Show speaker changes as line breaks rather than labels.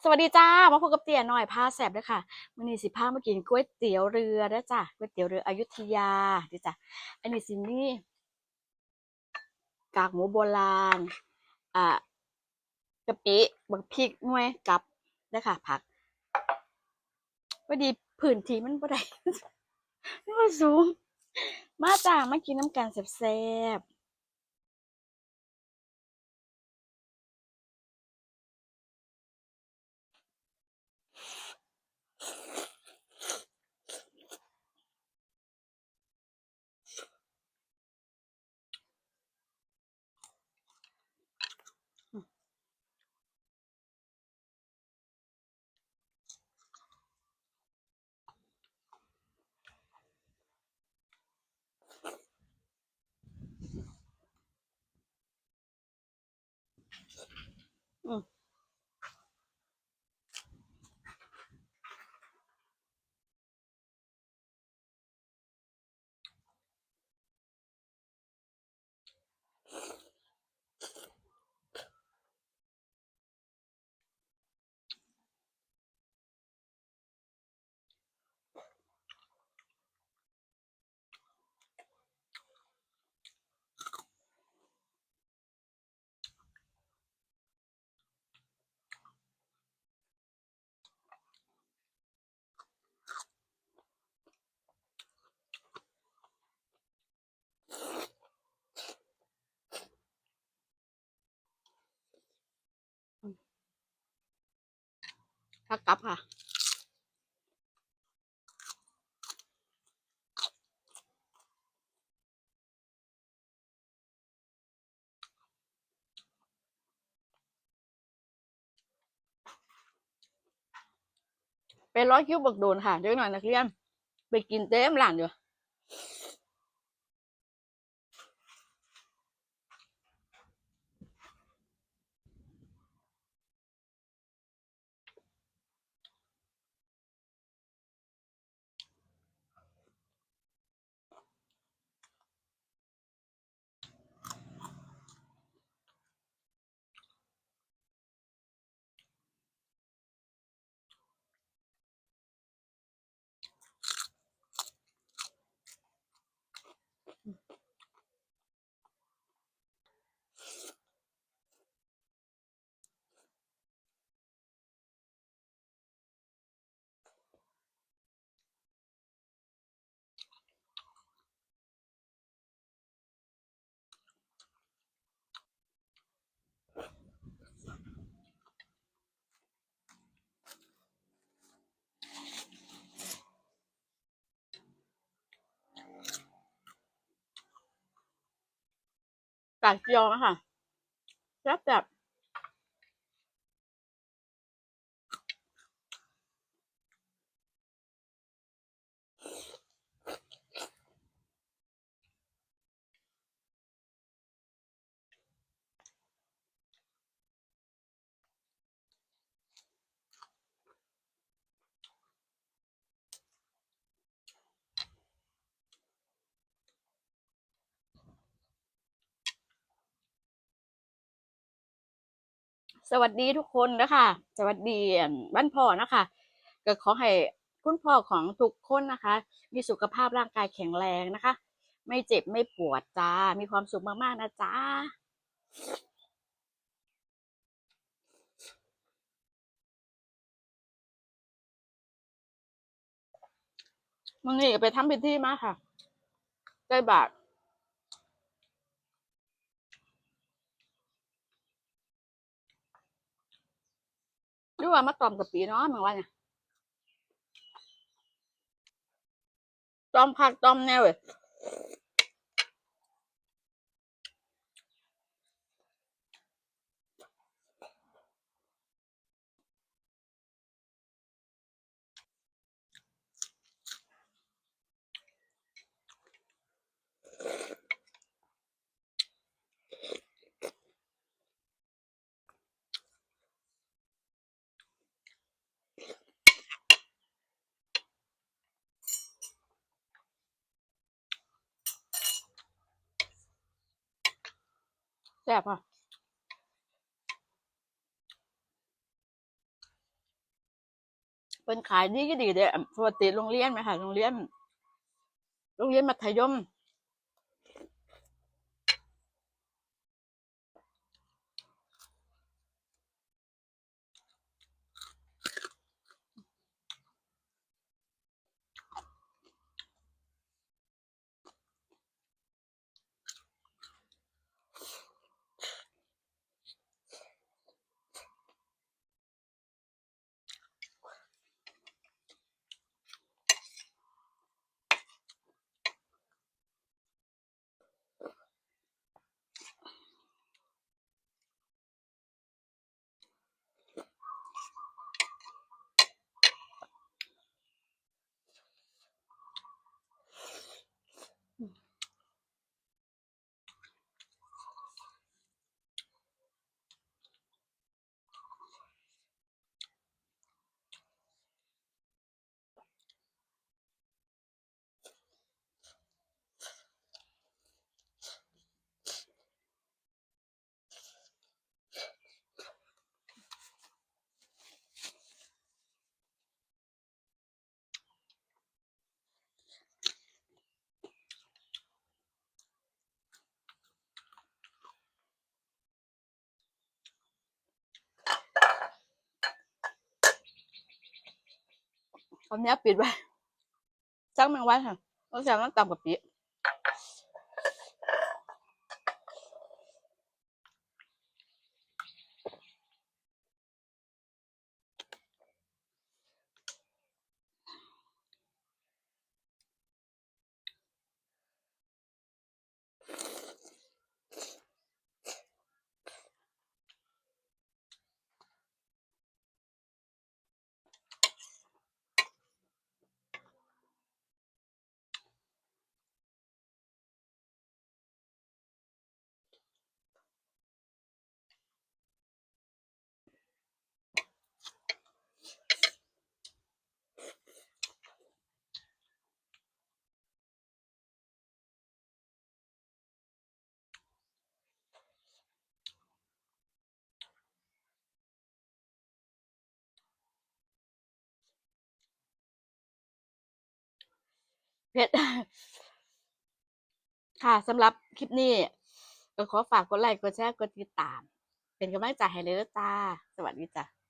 สวัสดีจ้ามาพบกับเตี๋ยหน่อยพาแสบด้วยค่ะมื้อนี้สิพามากินก๋วยเตี๋ยวเรือเด้อจ้ะก๋วยเตี๋ยวเรืออยุธยาเด้อจ้ะอันนี้สิมีกากหมูโบราณอ่ากะปิบักพริกหน่วยกับเด้อค่ะผักพอดีพื้นที่มันบ่ได้มันบ่สูงมาจ้ามากินน้ำกันแซ่บๆผักกับค่ะไปร้อยคิวบักโดนค่ะเดี๋ยวหน่อยนักเรียนไปกินเต็มร้านอยู่กากเจียวนะคะแซ่บแบบ สวัสดีทุกคนนะคะสวัสดีบ้านพ่อนะคะก็ขอให้คุณพ่อของทุกคนนะคะมีสุขภาพร่างกายแข็งแรงนะคะไม่เจ็บไม่ปวดจ้ามีความสุขมากๆนะจ้ามันนี่ไปทำพิธีมาค่ะใกล้บาทหรือว่ามาตอมกับปีเนาะมึงว่าเนี่ยตอมผักตอมแนวเลยแซ่บค่ะ เป็นขายดีก็ดีเด้อปกติโรงเรียนไหมคะโรงเรียนมัธยมตอนนี้ปิดไว้สักแมงวันค่ะต้องใช้มันต่ำกว่าปีเพชรค่ะสำหรับคลิปนี้ก็ขอฝากกดไลค์กดแชร์กดติดตามเป็นกำลังใจให้เลยนะจ้าสวัสดีจ้ะ